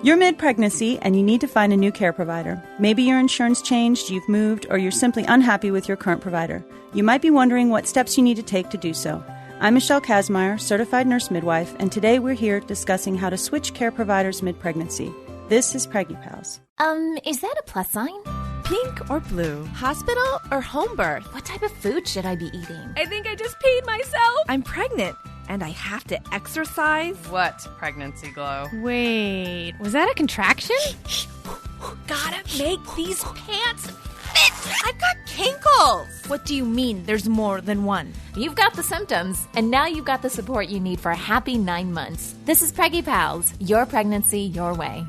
You're mid-pregnancy and you need to find a new care provider. Maybe your insurance changed, you've moved, or you're simply unhappy with your current provider. You might be wondering what steps you need to take to do so. I'm Michelle Kazmaier, certified nurse midwife, and today we're here discussing how to switch care providers mid-pregnancy. This is Preggy Pals. Is that a plus sign? Pink or blue? Hospital or home birth? What type of food should I be eating? I think I just peed myself. I'm pregnant, and I have to exercise. What pregnancy glow? Wait, was that a contraction? Gotta make these pants fit. I've got kinkles. What do you mean there's more than one? You've got the symptoms, and now you've got the support you need for a happy 9 months. This is Preggy Pals, your pregnancy, your way.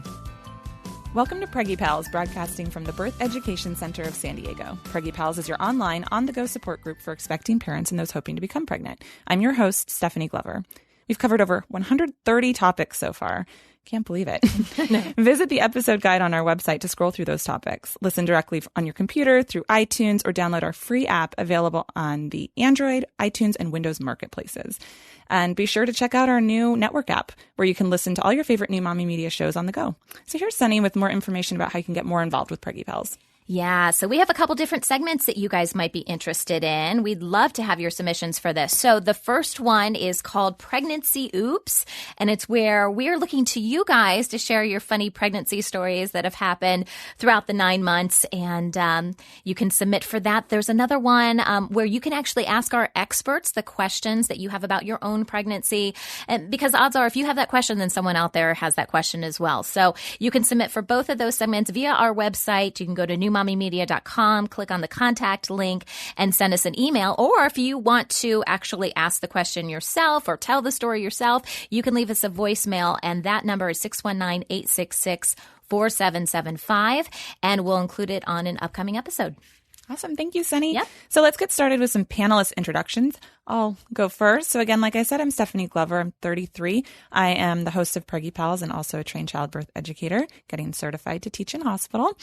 Welcome to Preggy Pals, broadcasting from the Birth Education Center of San Diego. Preggy Pals is your online, on-the-go support group for expecting parents and those hoping to become pregnant. I'm your host, Stephanie Glover. We've covered over 130 topics so far. Can't believe it. Visit the episode guide on our website to scroll through those topics. Listen directly on your computer, through iTunes, or download our free app available on the Android, iTunes, and Windows marketplaces. And be sure to check out our new network app, where you can listen to all your favorite new mommy media shows on the go. So here's Sunny with more information about how you can get more involved with Preggy Pals. Yeah, so we have a couple different segments that you guys might be interested in. We'd love to have your submissions for this. So the first one is called Pregnancy Oops, and it's where we're looking to you guys to share your funny pregnancy stories that have happened throughout the 9 months, and you can submit for that. There's another one where you can actually ask our experts the questions that you have about your own pregnancy, and because odds are if you have that question, then someone out there has that question as well. So you can submit for both of those segments via our website. You can go to newmommymedia.com, click on the contact link, and send us an email. Or if you want to actually ask the question yourself or tell the story yourself, you can leave us a voicemail, and that number is 619-866-4775, and we'll include it on an upcoming episode. Awesome. Thank you, Sunny. Yep. So let's get started with some panelist introductions. I'll go first. So again, like I said, I'm Stephanie Glover. I'm 33. I am the host of Preggy Pals and also a trained childbirth educator, getting certified to teach in hospital.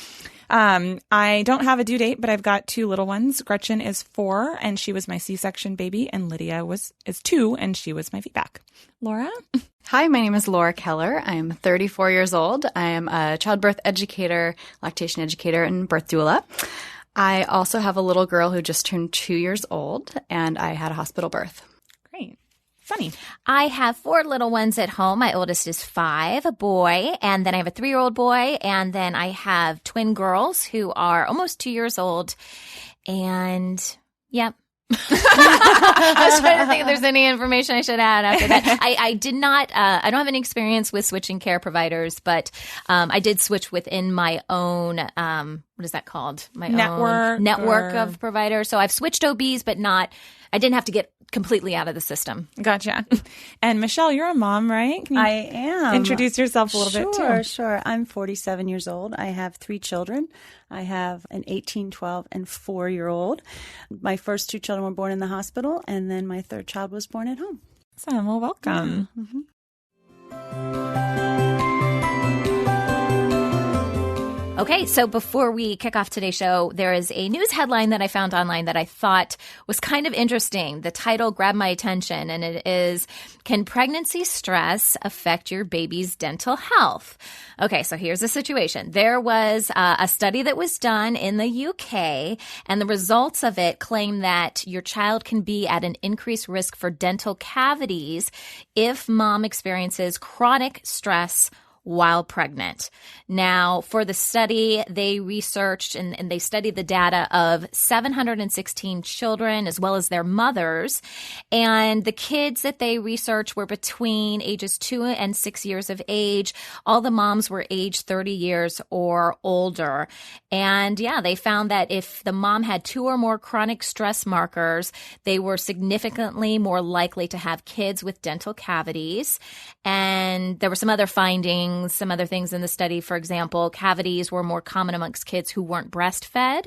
I don't have a due date, but I've got 2 little ones. Gretchen is 4, and she was my C-section baby, and Lydia is 2, and she was my feedback. Laura? Hi, my name is Laura Keller. I'm 34 years old. I am a childbirth educator, lactation educator, and birth doula. I also have a little girl who just turned 2 years old, and I had a hospital birth. Great. Sunny? I have 4 little ones at home. My oldest is 5, a boy, and then I have a 3-year-old boy, and then I have twin girls who are almost 2 years old, and yep. I was trying to think if there's any information I should add after that. I did not, I don't have any experience with switching care providers, but I did switch within my own, what is that called? My own network of providers. So I've switched OBs, but I didn't have to get completely out of the system. Gotcha. And Michelle, you're a mom, right? Can you I am. introduce yourself a little bit too? Sure. I'm 47 years old. I have 3 children. I have an 18, 12, and 4-year-old. My first 2 children were born in the hospital, and then my 3rd child was born at home. Awesome. Well, welcome. Yeah. Mm-hmm. Okay, so before we kick off today's show, there is a news headline that I found online that I thought was kind of interesting. The title grabbed my attention, and it is, "Can pregnancy stress affect your baby's dental health?" Okay, so here's the situation. There was a study that was done in the UK, and the results of it claim that your child can be at an increased risk for dental cavities if mom experiences chronic stress while pregnant. Now, for the study, they researched and they studied the data of 716 children as well as their mothers. And the kids that they researched were between ages 2 and 6 years of age. All the moms were age 30 years or older. And yeah, they found that if the mom had 2 or more chronic stress markers, they were significantly more likely to have kids with dental cavities. And there were some other findings, some other things in the study. For example, cavities were more common amongst kids who weren't breastfed.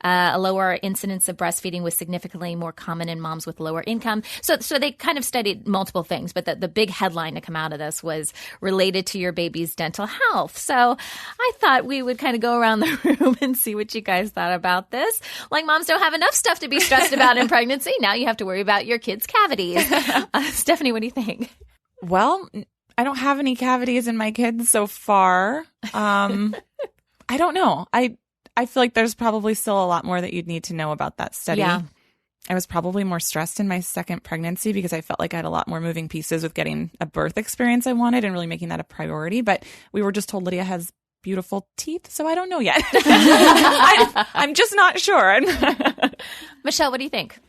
A lower incidence of breastfeeding was significantly more common in moms with lower income. So they kind of studied multiple things, but the big headline to come out of this was related to your baby's dental health. So I thought we would kind of go around the room and see what you guys thought about this. Like, moms don't have enough stuff to be stressed about in pregnancy. Now you have to worry about your kids' cavities. Stephanie, what do you think? Well, I don't have any cavities in my kids so far. I don't know. I feel like there's probably still a lot more that you'd need to know about that study. Yeah. I was probably more stressed in my second pregnancy because I felt like I had a lot more moving pieces with getting a birth experience I wanted and really making that a priority. But we were just told Lydia has beautiful teeth, so I don't know yet. I'm just not sure. Michelle, what do you think?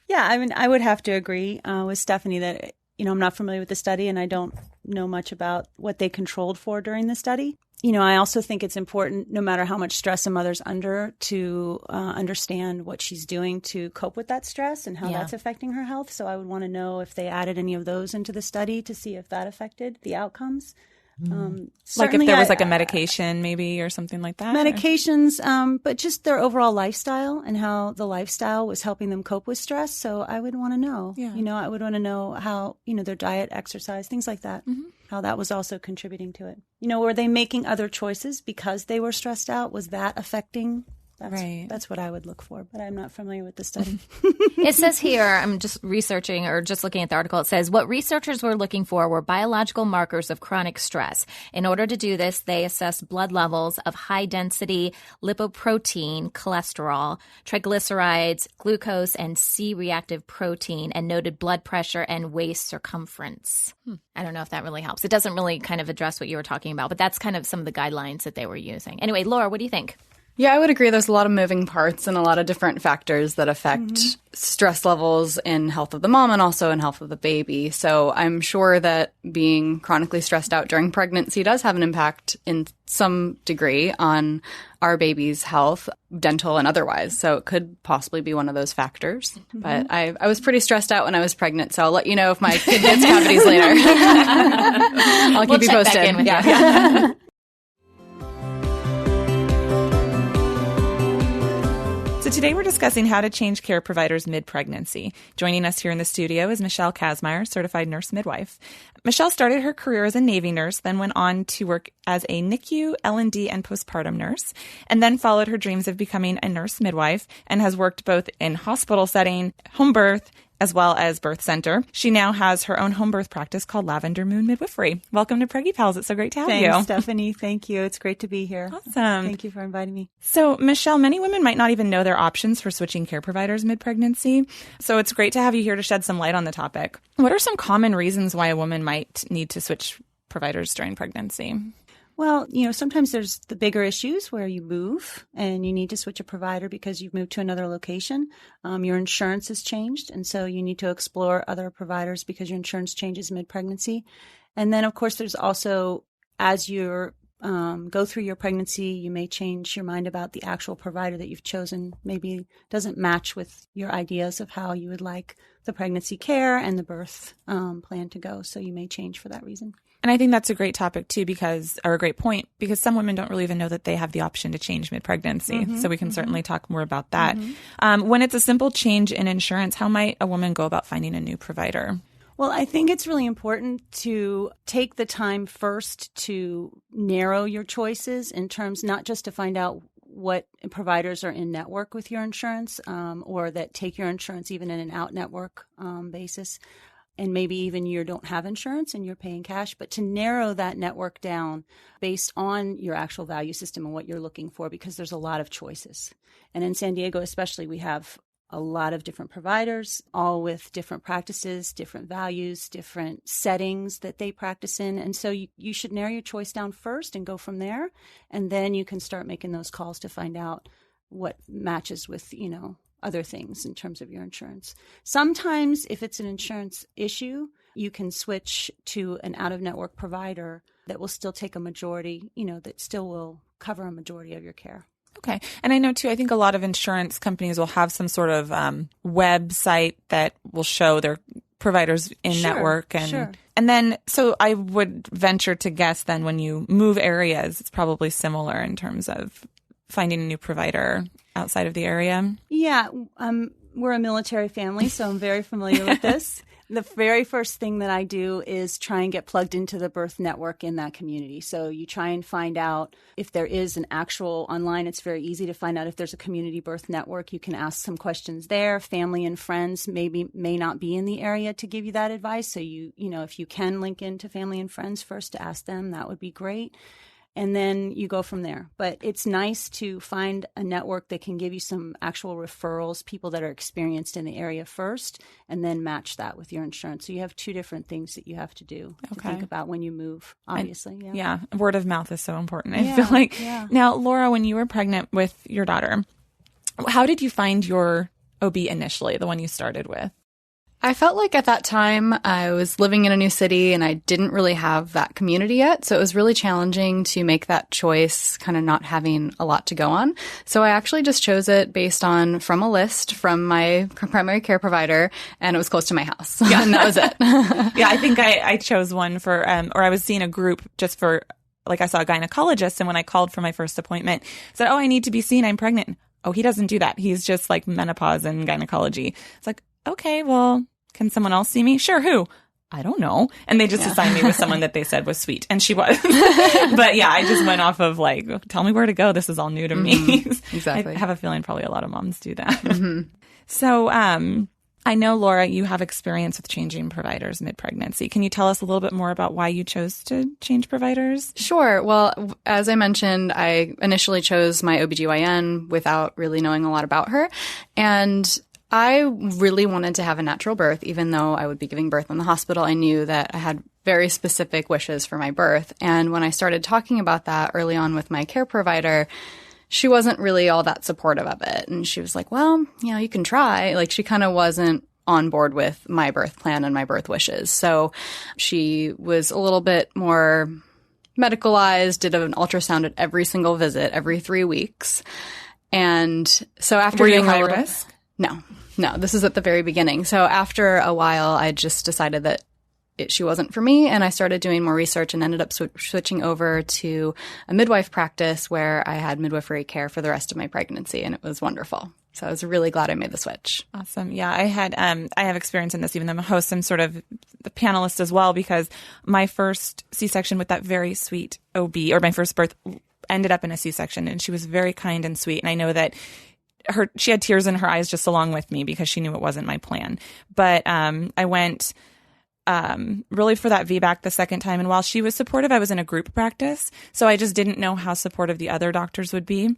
Yeah, I mean, I would have to agree with Stephanie that, I'm not familiar with the study and I don't know much about what they controlled for during the study. I also think it's important, no matter how much stress a mother's under, to understand what she's doing to cope with that stress and how that's affecting her health. So I would want to know if they added any of those into the study to see if that affected the outcomes. Like if there was like a medication maybe or something like that? Medications, but just their overall lifestyle and how the lifestyle was helping them cope with stress. So I would want to know, I would want to know how, their diet, exercise, things like that, how that was also contributing to it. Were they making other choices because they were stressed out? Was that affecting? That's what I would look for, but I'm not familiar with the study. It says here, I'm just researching or just looking at the article, it says what researchers were looking for were biological markers of chronic stress. In order to do this, they assessed blood levels of high-density lipoprotein, cholesterol, triglycerides, glucose, and C-reactive protein, and noted blood pressure and waist circumference. I don't know if that really helps. It doesn't really kind of address what you were talking about, but that's kind of some of the guidelines that they were using. Anyway, Laura, what do you think? Yeah, I would agree. There's a lot of moving parts and a lot of different factors that affect stress levels in health of the mom and also in health of the baby. So I'm sure that being chronically stressed out during pregnancy does have an impact in some degree on our baby's health, dental and otherwise. So it could possibly be one of those factors. But I was pretty stressed out when I was pregnant, so I'll let you know if my kid gets cavities later. I'll keep you posted. Back in with you. So today we're discussing how to change care providers mid-pregnancy. Joining us here in the studio is Michelle Kazmaier, certified nurse midwife. Michelle started her career as a Navy nurse, then went on to work as a NICU, L&D, and postpartum nurse, and then followed her dreams of becoming a nurse midwife and has worked both in hospital setting, home birth, as well as birth center. She now has her own home birth practice called Lavender Moon Midwifery. Welcome to Preggy Pals. It's so great to have you. Thanks, Stephanie. Thank you. It's great to be here. Awesome. Thank you for inviting me. So, Michelle, many women might not even know their options for switching care providers mid-pregnancy. So it's great to have you here to shed some light on the topic. What are some common reasons why a woman might need to switch providers during pregnancy? Well, sometimes there's the bigger issues where you move and you need to switch a provider because you've moved to another location. Your insurance has changed, and so you need to explore other providers because your insurance changes mid-pregnancy. And then, of course, there's also, as you go through your pregnancy, you may change your mind about the actual provider that you've chosen. Maybe doesn't match with your ideas of how you would like the pregnancy care and the birth plan to go. So you may change for that reason. And I think that's a great topic too, or a great point, because some women don't really even know that they have the option to change mid-pregnancy. So we can certainly talk more about that. When it's a simple change in insurance, how might a woman go about finding a new provider? Well, I think it's really important to take the time first to narrow your choices in terms, not just to find out what providers are in network with your insurance or that take your insurance even in an out-network basis. And maybe even you don't have insurance and you're paying cash, but to narrow that network down based on your actual value system and what you're looking for, because there's a lot of choices. And in San Diego especially, we have a lot of different providers, all with different practices, different values, different settings that they practice in. And so you should narrow your choice down first and go from there. And then you can start making those calls to find out what matches with, other things in terms of your insurance. Sometimes if it's an insurance issue, you can switch to an out-of-network provider that will still take a majority, that still will cover a majority of your care. Okay. And I know, too, I think a lot of insurance companies will have some sort of website that will show their providers in network. And then, so I would venture to guess then when you move areas, it's probably similar in terms of finding a new provider outside of the area. Yeah. we're a military family, so I'm very familiar with this. The very first thing that I do is try and get plugged into the birth network in that community. So you try and find out if there is an actual online. It's very easy to find out if there's a community birth network. You can ask some questions there. Family and friends may not be in the area to give you that advice. So if you can link into family and friends first to ask them, that would be great. And then you go from there. But it's nice to find a network that can give you some actual referrals, people that are experienced in the area first, and then match that with your insurance. So you have two different things that you have to do to think about when you move, obviously. Yeah. Word of mouth is so important. I feel like. Yeah. Now, Laura, when you were pregnant with your daughter, how did you find your OB initially, the one you started with? I felt like at that time I was living in a new city and I didn't really have that community yet. So it was really challenging to make that choice, kind of not having a lot to go on. So I actually just chose it based on from a list from my primary care provider, and it was close to my house. Yeah. And that was it. Yeah, I think I chose one for, or I was seeing a group just for, like I saw a gynecologist, and when I called for my first appointment, said, I need to be seen. I'm pregnant. Oh, he doesn't do that. He's just like menopause and gynecology. It's like, okay, well, can someone else see me? Sure, who? I don't know. And they just assigned me with someone that they said was sweet. And she was. But yeah, I just went off of like, tell me where to go. This is all new to me. Exactly. I have a feeling probably a lot of moms do that. So I know, Laura, you have experience with changing providers mid-pregnancy. Can you tell us a little bit more about why you chose to change providers? Sure. Well, as I mentioned, I initially chose my OBGYN without really knowing a lot about her. And I really wanted to have a natural birth, even though I would be giving birth in the hospital. I knew that I had very specific wishes for my birth. And when I started talking about that early on with my care provider, she wasn't really all that supportive of it. And she was like, well, you can try. Like, she kind of wasn't on board with my birth plan and my birth wishes. So she was a little bit more medicalized, did an ultrasound at every single visit, every 3 weeks. And so after Were you doing high risk? No, this is at the very beginning. So after a while, I just decided that she wasn't for me, and I started doing more research and ended up switching over to a midwife practice where I had midwifery care for the rest of my pregnancy, and it was wonderful. So I was really glad I made the switch. Awesome. Yeah, I have experience in this, even though I'm a host. I'm sort of the panelist as well, because my first C-section with that very sweet OB, or my first birth, ended up in a C-section, and she was very kind and sweet. And I know that she had tears in her eyes just along with me because she knew it wasn't my plan. But I went really for that VBAC the second time. And while she was supportive, I was in a group practice. So I just didn't know how supportive the other doctors would be.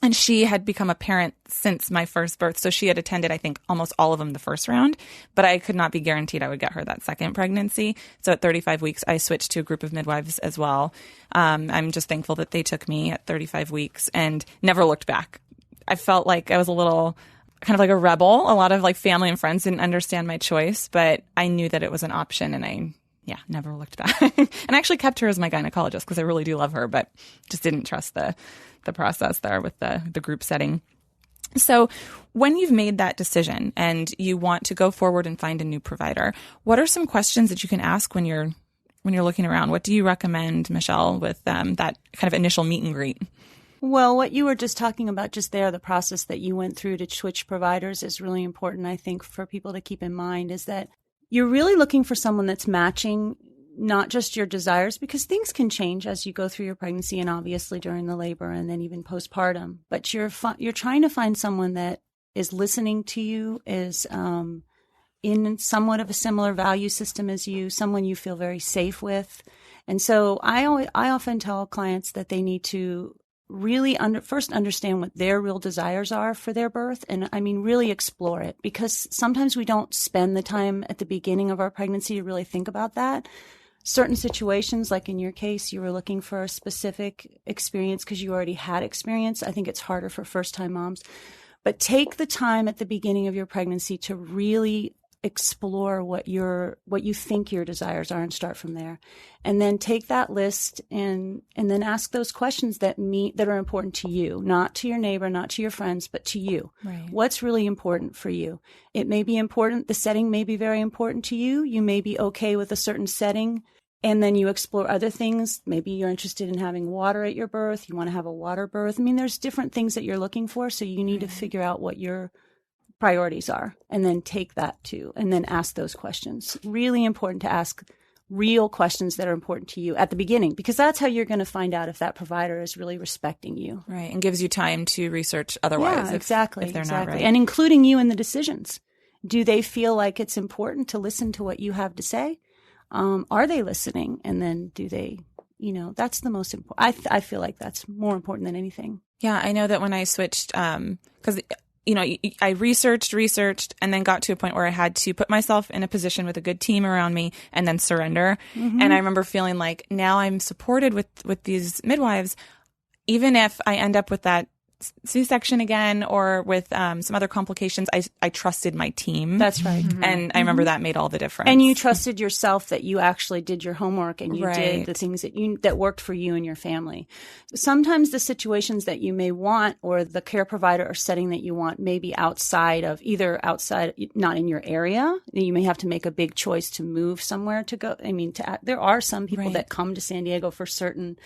And she had become a parent since my first birth. So she had attended, I think, almost all of them the first round. But I could not be guaranteed I would get her that second pregnancy. So at 35 weeks, I switched to a group of midwives as well. I'm just thankful that they took me at 35 weeks and never looked back. I felt like I was a little kind of like a rebel. A lot of like family and friends didn't understand my choice, but I knew that it was an option, and I never looked back. And I actually kept her as my gynecologist because I really do love her, but just didn't trust the process there with the group setting. So when you've made that decision and you want to go forward and find a new provider, what are some questions that you can ask when you're looking around? What do you recommend, Michelle, with that kind of initial meet and greet? Well, what you were just talking about just there, the process that you went through to switch providers is really important, I think, for people to keep in mind, is that you're really looking for someone that's matching not just your desires, because things can change as you go through your pregnancy and obviously during the labor and then even postpartum. But you're trying to find someone that is listening to you, is in somewhat of a similar value system as you, someone you feel very safe with. And so I often tell clients that they need to really first understand what their real desires are for their birth. And I mean, really explore it, because sometimes we don't spend the time at the beginning of our pregnancy to really think about that. Certain situations, like in your case, you were looking for a specific experience because you already had experience. I think it's harder for first-time moms. But take the time at the beginning of your pregnancy to really explore what you think your desires are and start from there. And then take that list and then ask those questions that are important to you, not to your neighbor, not to your friends, but to you. Right. What's really important for you? It may be important. The setting may be very important to you. You may be okay with a certain setting, and then you explore other things. Maybe you're interested in having water at your birth. You want to have a water birth. I mean, there's different things that you're looking for. So you need to figure out what your priorities are, and then take that too, and then ask those questions. Really important to ask real questions that are important to you at the beginning, because that's how you're going to find out if that provider is really respecting you. Right. And gives you time to research otherwise. Yeah, exactly. If they're exactly. not right. And including you in the decisions. Do they feel like it's important to listen to what you have to say? Are they listening? And then do they, that's the most important. I feel like that's more important than anything. Yeah. I know that when I switched, because I researched and then got to a point where I had to put myself in a position with a good team around me and then surrender. Mm-hmm. And I remember feeling like now I'm supported with these midwives, even if I end up with that C-section again or with some other complications, I trusted my team. That's right. Mm-hmm. And I remember that made all the difference. And you trusted yourself that you actually did your homework and you right. did the things that worked for you and your family. Sometimes the situations that you may want or the care provider or setting that you want may be outside, not in your area. You may have to make a big choice to move somewhere to go. There are some people right. that come to San Diego for certain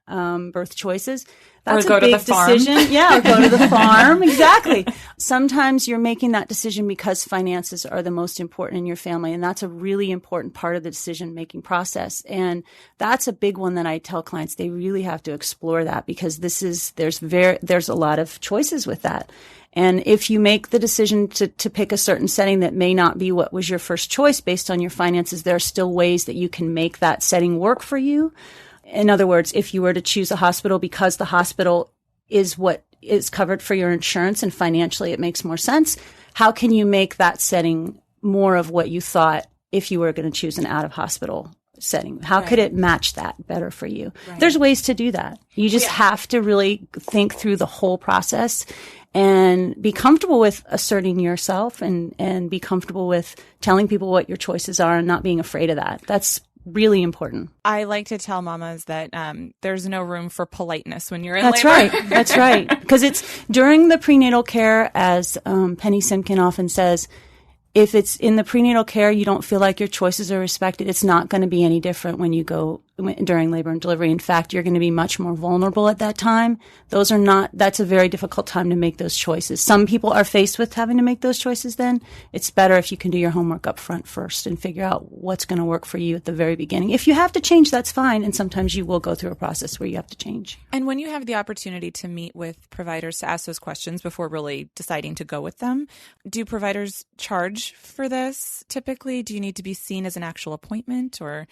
birth choices. That's or go a big to the farm. decision. Yeah, or go to the farm. Exactly. Sometimes you're making that decision because finances are the most important in your family, and that's a really important part of the decision-making process. And that's a big one that I tell clients they really have to explore that, because there's a lot of choices with that. And if you make the decision to pick a certain setting that may not be what was your first choice based on your finances, there are still ways that you can make that setting work for you. In other words, if you were to choose a hospital because the hospital is what is covered for your insurance and financially it makes more sense, how can you make that setting more of what you thought if you were going to choose an out-of-hospital setting? How could it match that better for you? Right. There's ways to do that. You just have to really think through the whole process and be comfortable with asserting yourself and be comfortable with telling people what your choices are and not being afraid of that. That's really important. I like to tell mamas that there's no room for politeness when you're in That's labor. right. That's right. Because it's during the prenatal care, as Penny Simkin often says, if it's in the prenatal care, you don't feel like your choices are respected, it's not going to be any different when you go during labor and delivery. In fact, you're going to be much more vulnerable at that time. That's a very difficult time to make those choices. Some people are faced with having to make those choices then. It's better if you can do your homework up front first and figure out what's going to work for you at the very beginning. If you have to change, that's fine. And sometimes you will go through a process where you have to change. And when you have the opportunity to meet with providers to ask those questions before really deciding to go with them, do providers charge for this typically? Do you need to be seen as an actual appointment or?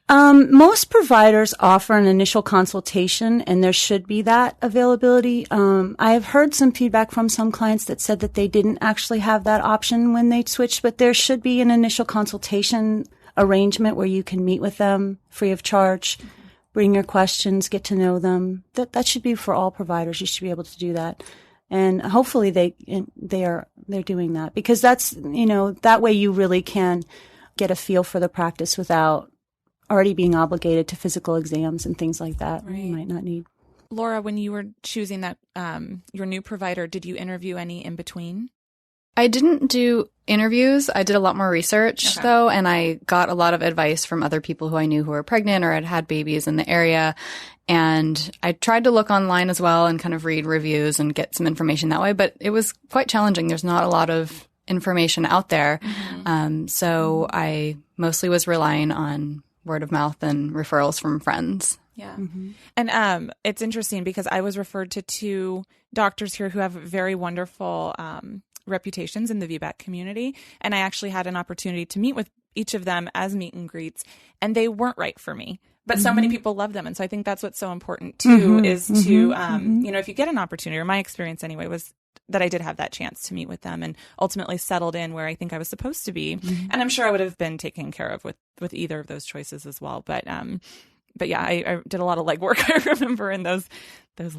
Most providers offer an initial consultation, and there should be that availability. I have heard some feedback from some clients that said that they didn't actually have that option when they switched, but there should be an initial consultation arrangement where you can meet with them free of charge, bring your questions, get to know them. That should be for all providers. You should be able to do that. And hopefully they're doing that, because that's, that way you really can get a feel for the practice without already being obligated to physical exams and things like that. Right. You might not need. Laura, when you were choosing that your new provider, did you interview any in between? I didn't do interviews. I did a lot more research, though, and I got a lot of advice from other people who I knew who were pregnant or had babies in the area. And I tried to look online as well and kind of read reviews and get some information that way, but it was quite challenging. There's not a lot of information out there. Mm-hmm. So I mostly was relying on word of mouth and referrals from friends. Yeah. Mm-hmm. And it's interesting because I was referred to 2 doctors here who have very wonderful reputations in the VBAC community. And I actually had an opportunity to meet with each of them as meet and greets, and they weren't right for me. But so many people love them. And so I think that's what's so important too, is to, if you get an opportunity, or my experience anyway was that I did have that chance to meet with them and ultimately settled in where I think I was supposed to be. Mm-hmm. And I'm sure I would have been taken care of with either of those choices as well. But yeah, I did a lot of legwork, I remember, in those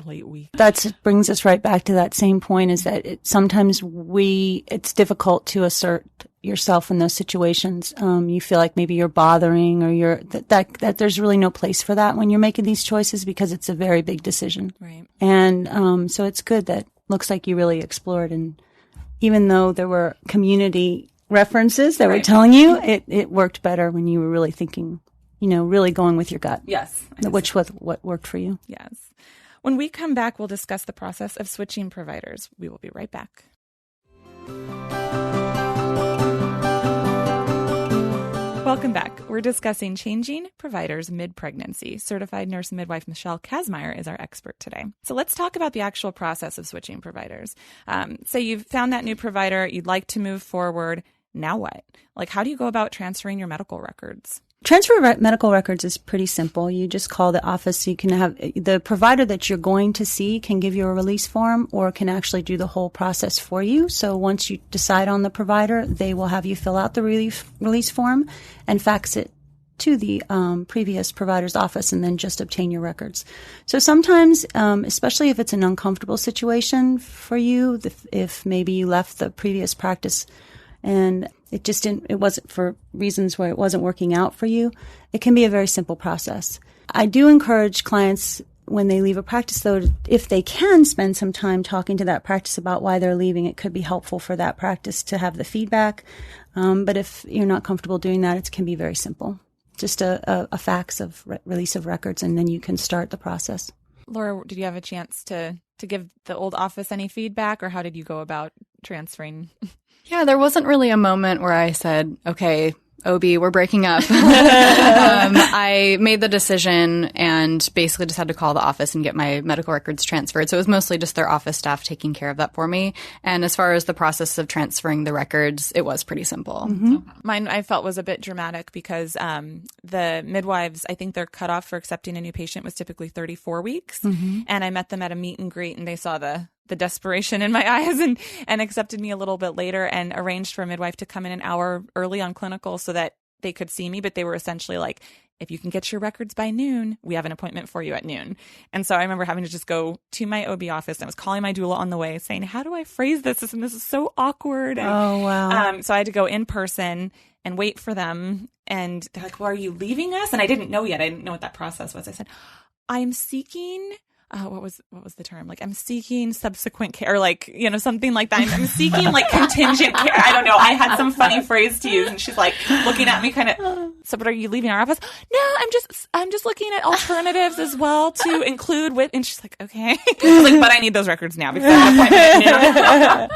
late weeks. That brings us right back to that same point, is that sometimes it's difficult to assert yourself in those situations. You feel like maybe you're bothering, or that there's really no place for that when you're making these choices, because it's a very big decision. Right. And so it's good that looks like you really explored, and even though there were community references that were telling you, it worked better when you were really thinking, really going with your gut. Yes. Which was what worked for you. Yes. When we come back, we'll discuss the process of switching providers. We will be right back. Welcome back. We're discussing changing providers mid-pregnancy. Certified nurse midwife Michelle Kazmaier is our expert today. So let's talk about the actual process of switching providers. Say you've found that new provider, you'd like to move forward. Now what? Like, how do you go about transferring your medical records? Transfer medical records is pretty simple. You just call the office. You can have the provider that you're going to see can give you a release form or can actually do the whole process for you. So once you decide on the provider, they will have you fill out the release form and fax it to the previous provider's office and then just obtain your records. So sometimes, especially if it's an uncomfortable situation for you, if maybe you left the previous practice and it wasn't for reasons where it wasn't working out for you, it can be a very simple process. I do encourage clients when they leave a practice, though, if they can spend some time talking to that practice about why they're leaving, it could be helpful for that practice to have the feedback. But if you're not comfortable doing that, it can be very simple. Just a fax of release of records, and then you can start the process. Laura, did you have a chance to give the old office any feedback, or how did you go about transferring? Yeah, there wasn't really a moment where I said, okay, OB, we're breaking up. I made the decision and basically just had to call the office and get my medical records transferred. So it was mostly just their office staff taking care of that for me. And as far as the process of transferring the records, it was pretty simple. Mm-hmm. Mine, I felt, was a bit dramatic because the midwives, I think their cutoff for accepting a new patient was typically 34 weeks. Mm-hmm. And I met them at a meet and greet and they saw the desperation in my eyes and accepted me a little bit later and arranged for a midwife to come in an hour early on clinical so that they could see me. But they were essentially like, if you can get your records by noon, we have an appointment for you at noon. And so I remember having to just go to my OB office. And I was calling my doula on the way saying, how do I phrase this? And this is so awkward. And, oh, wow. So I had to go in person and wait for them. And they're like, well, are you leaving us? And I didn't know yet. I didn't know what that process was. I said, I'm seeking... what was the term? Like, I'm seeking subsequent care, like, something like that. I'm seeking like contingent care. I don't know. I had some funny phrase to use, and she's like looking at me kind of, so but are you leaving our office? No, I'm just looking at alternatives as well to include with, and she's like, okay. Like, but I need those records now because I have an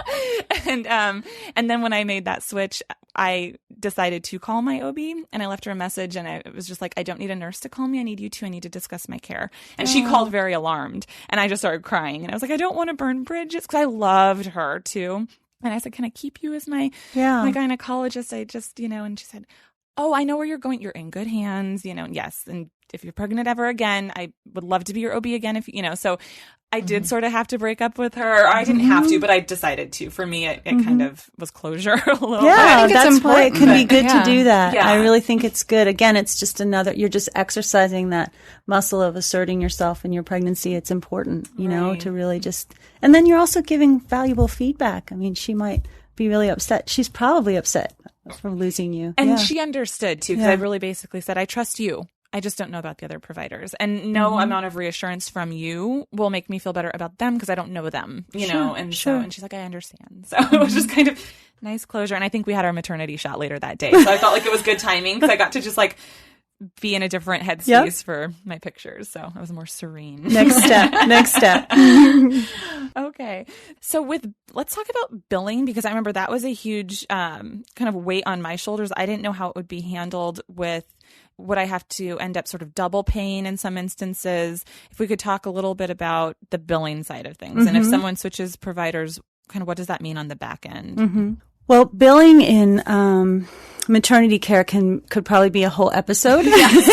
appointment now. And then when I made that switch, I decided to call my OB and I left her a message and it was just like, I don't need a nurse to call me. I need you to. I need to discuss my care. And she called very alarmed and I just started crying and I was like, I don't want to burn bridges because I loved her too. And I said, can I keep you as my gynecologist? I just, and she said, oh, I know where you're going. You're in good hands, and yes. And if you're pregnant ever again, I would love to be your OB again. If so I did sort of have to break up with her. I didn't have to, but I decided to. For me, it kind of was closure a little bit. Yeah, that's why it can be good to do that. Yeah. I really think it's good. Again, it's just you're just exercising that muscle of asserting yourself in your pregnancy. It's important, to really and then you're also giving valuable feedback. I mean, she might be really upset. She's probably upset from losing you. And she understood too, because I really basically said, I trust you. I just don't know about the other providers. And no amount of reassurance from you will make me feel better about them because I don't know them, know? And and she's like, I understand. So it was just kind of nice closure. And I think we had our maternity shot later that day. So I felt like it was good timing because I got to just be in a different headspace for my pictures. So I was more serene. Next step. Okay. So let's talk about billing because I remember that was a huge kind of weight on my shoulders. I didn't know how it would be handled with would I have to end up sort of double paying in some instances? If we could talk a little bit about the billing side of things. And if someone switches providers, kind of what does that mean on the back end? Mm-hmm. Well, billing in maternity care could probably be a whole episode. Yes.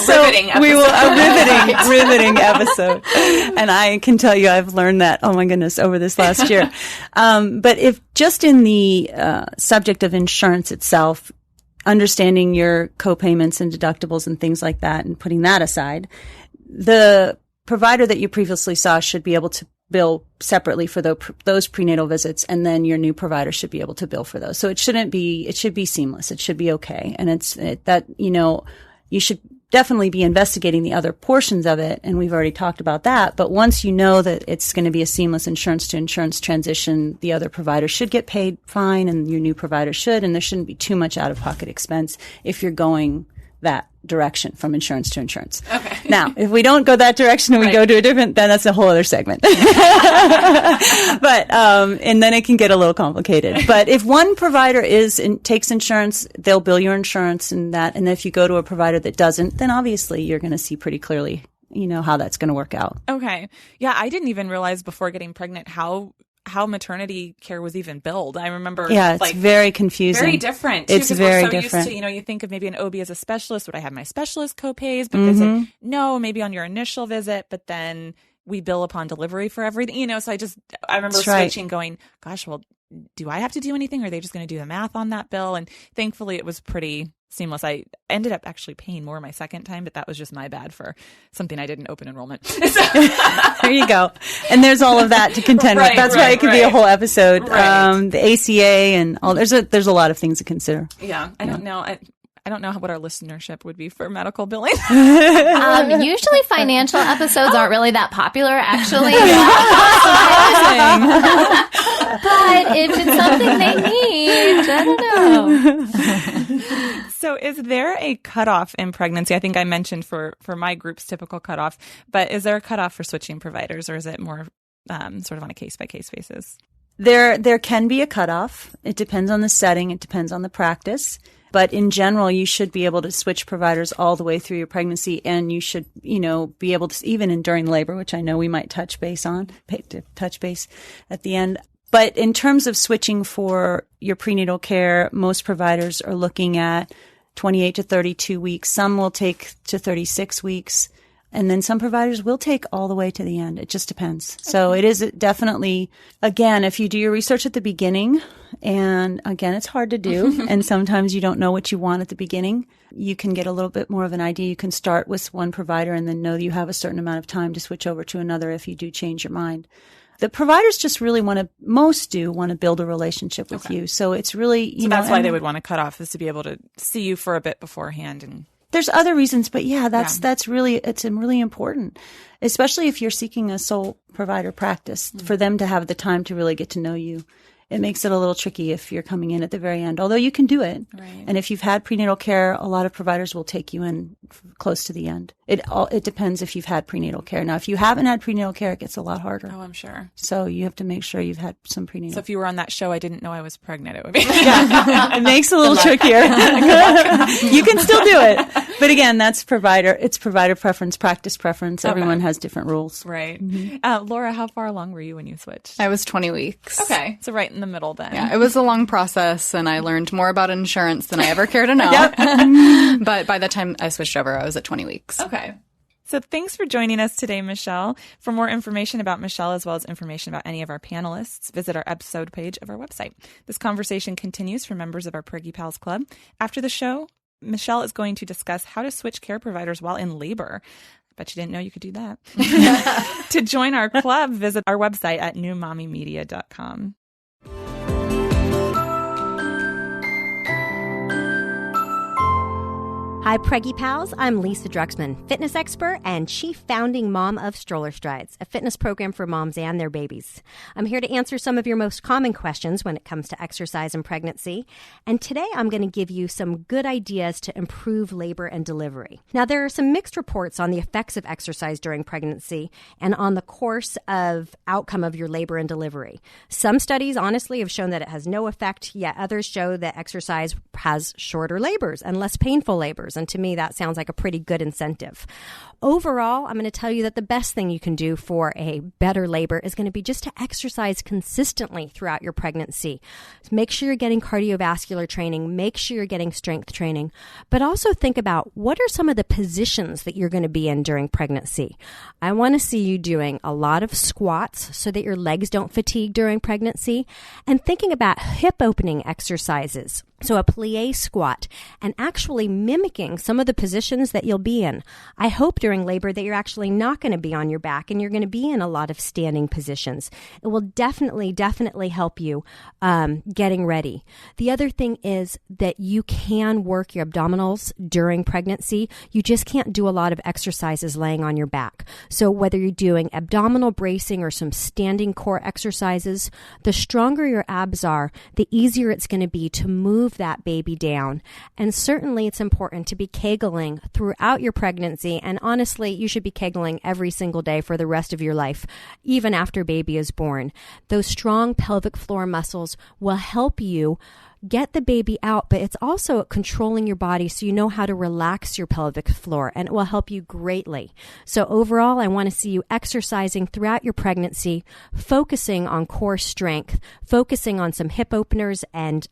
Riveting episode. A riveting episode. And I can tell you I've learned that, oh my goodness, over this last year. But if just in the subject of insurance itself, understanding your co-payments and deductibles and things like that and putting that aside, the provider that you previously saw should be able to bill separately for those prenatal visits, and then your new provider should be able to bill for those. So it should be seamless. It should be okay. And you should definitely be investigating the other portions of it. And we've already talked about that. But once you know that it's going to be a seamless insurance to insurance transition, the other provider should get paid fine and your new provider should. And there shouldn't be too much out of pocket expense if you're going that direction from insurance to insurance. Okay. Now, if we don't go that direction and we go to a different, then that's a whole other segment. But, and then it can get a little complicated. But if one provider takes insurance, they'll bill your insurance and that. And if you go to a provider that doesn't, then obviously you're going to see pretty clearly, how that's going to work out. Okay. Yeah. I didn't even realize before getting pregnant how maternity care was even billed. I remember. Yeah, it's very confusing. Very different. Too, it's very different. Used to, you think of maybe an OB as a specialist. Would I have my specialist co-pays? Because no, maybe on your initial visit, but then we bill upon delivery for everything. So I remember switching, going, gosh, well, do I have to do anything? Or are they just going to do the math on that bill? And thankfully, it was pretty seamless. I ended up actually paying more my second time, but that was just my bad for something I didn't open enrollment. There you go. And there's all of that to contend with. That's why it could be a whole episode. The ACA and all. There's a lot of things to consider. Yeah, I don't know. I don't know what our listenership would be for medical billing. Usually financial episodes aren't really that popular, actually. But if it's something they need, I don't know. So is there a cutoff in pregnancy? I think I mentioned for my group's typical cutoff, but is there a cutoff for switching providers, or is it more sort of on a case-by-case basis? There can be a cutoff. It depends on the setting. It depends on the practice. But in general, you should be able to switch providers all the way through your pregnancy, and you should, be able to, even during labor, which I know we might touch base at the end. But in terms of switching for your prenatal care, most providers are looking at 28 to 32 weeks. Some will take to 36 weeks. And then some providers will take all the way to the end. It just depends. Okay. So it is definitely, again, if you do your research at the beginning, and again, it's hard to do, and sometimes you don't know what you want at the beginning, you can get a little bit more of an idea. You can start with one provider and then know that you have a certain amount of time to switch over to another if you do change your mind. The providers just really most want to build a relationship with you. So it's really, so that's why they would want to cut off, is to be able to see you for a bit beforehand. And there's other reasons, but that's really, it's really important, especially if you're seeking a sole provider practice, for them to have the time to really get to know you. It makes it a little tricky if you're coming in at the very end, although you can do it. Right. And if you've had prenatal care, a lot of providers will take you in close to the end. It depends if you've had prenatal care. Now, if you haven't had prenatal care, it gets a lot harder. Oh, I'm sure. So you have to make sure you've had some prenatal. So if you were on that show, I didn't know I was pregnant, it would be. It makes it a little trickier. You can still do it. But again, it's provider preference, practice preference. Okay. Everyone has different rules. Right. Mm-hmm. Laura, how far along were you when you switched? I was 20 weeks. Okay. So right in the middle then. Yeah, it was a long process, and I learned more about insurance than I ever care to know. But by the time I switched over, I was at 20 weeks. Okay. So thanks for joining us today, Michelle. For more information about Michelle, as well as information about any of our panelists, visit our episode page of our website. This conversation continues for members of our Preggy Pals Club. After the show, Michelle is going to discuss how to switch care providers while in labor. Bet you didn't know you could do that. To join our club, visit our website at newmommymedia.com. Hi, Preggy Pals. I'm Lisa Druxman, fitness expert and chief founding mom of Stroller Strides, a fitness program for moms and their babies. I'm here to answer some of your most common questions when it comes to exercise and pregnancy. And today I'm going to give you some good ideas to improve labor and delivery. Now, there are some mixed reports on the effects of exercise during pregnancy and on the course of outcome of your labor and delivery. Some studies honestly have shown that it has no effect, yet others show that exercise has shorter labors and less painful labors. And to me, that sounds like a pretty good incentive. Overall, I'm going to tell you that the best thing you can do for a better labor is going to be just to exercise consistently throughout your pregnancy. Make sure you're getting cardiovascular training, make sure you're getting strength training, but also think about what are some of the positions that you're going to be in during pregnancy. I want to see you doing a lot of squats so that your legs don't fatigue during pregnancy, and thinking about hip opening exercises. So a plie squat, and actually mimicking some of the positions that you'll be in. I hope during labor that you're actually not going to be on your back and you're going to be in a lot of standing positions. It will definitely help you getting ready. The other thing is that you can work your abdominals during pregnancy. You just can't do a lot of exercises laying on your back. So whether you're doing abdominal bracing or some standing core exercises, the stronger your abs are, the easier it's going to be to move move that baby down. And certainly it's important to be kegling throughout your pregnancy. And honestly, you should be kegling every single day for the rest of your life, even after baby is born. Those strong pelvic floor muscles will help you get the baby out, but it's also controlling your body so you know how to relax your pelvic floor, and it will help you greatly. So overall, I want to see you exercising throughout your pregnancy, focusing on core strength, focusing on some hip openers and,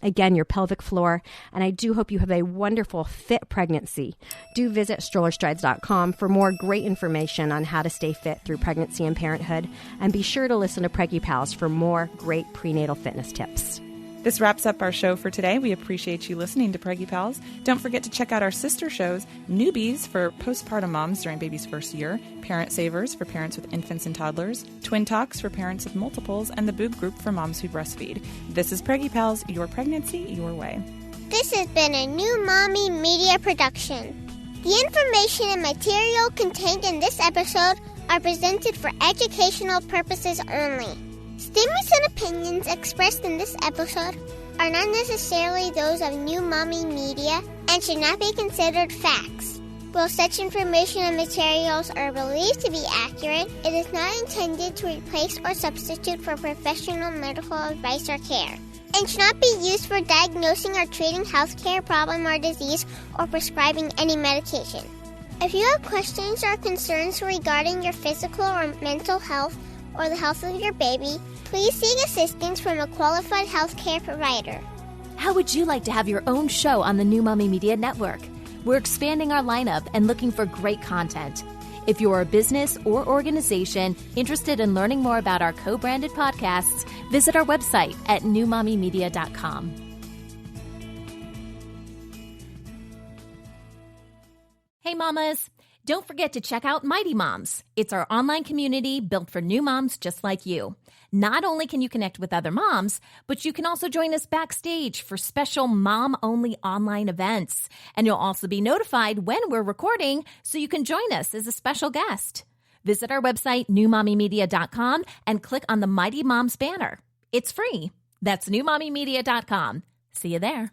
again, your pelvic floor. And I do hope you have a wonderful, fit pregnancy. Do visit strollerstrides.com for more great information on how to stay fit through pregnancy and parenthood. And be sure to listen to Preggy Pals for more great prenatal fitness tips. This wraps up our show for today. We appreciate you listening to Preggy Pals. Don't forget to check out our sister shows, Newbies for postpartum moms during baby's first year, Parent Savers for parents with infants and toddlers, Twin Talks for parents of multiples, and the Boob Group for moms who breastfeed. This is Preggy Pals, your pregnancy, your way. This has been a New Mommy Media production. The information and material contained in this episode are presented for educational purposes only. Statements and opinions expressed in this episode are not necessarily those of New Mommy Media and should not be considered facts. While such information and materials are believed to be accurate, it is not intended to replace or substitute for professional medical advice or care, and should not be used for diagnosing or treating healthcare problem or disease or prescribing any medication. If you have questions or concerns regarding your physical or mental health or the health of your baby, please seek assistance from a qualified healthcare provider. How would you like to have your own show on the New Mommy Media Network? We're expanding our lineup and looking for great content. If you're a business or organization interested in learning more about our co-branded podcasts, visit our website at newmommymedia.com. Hey mamas, don't forget to check out Mighty Moms. It's our online community built for new moms just like you. Not only can you connect with other moms, but you can also join us backstage for special mom-only online events. And you'll also be notified when we're recording so you can join us as a special guest. Visit our website, newmommymedia.com, and click on the Mighty Moms banner. It's free. That's newmommymedia.com. See you there.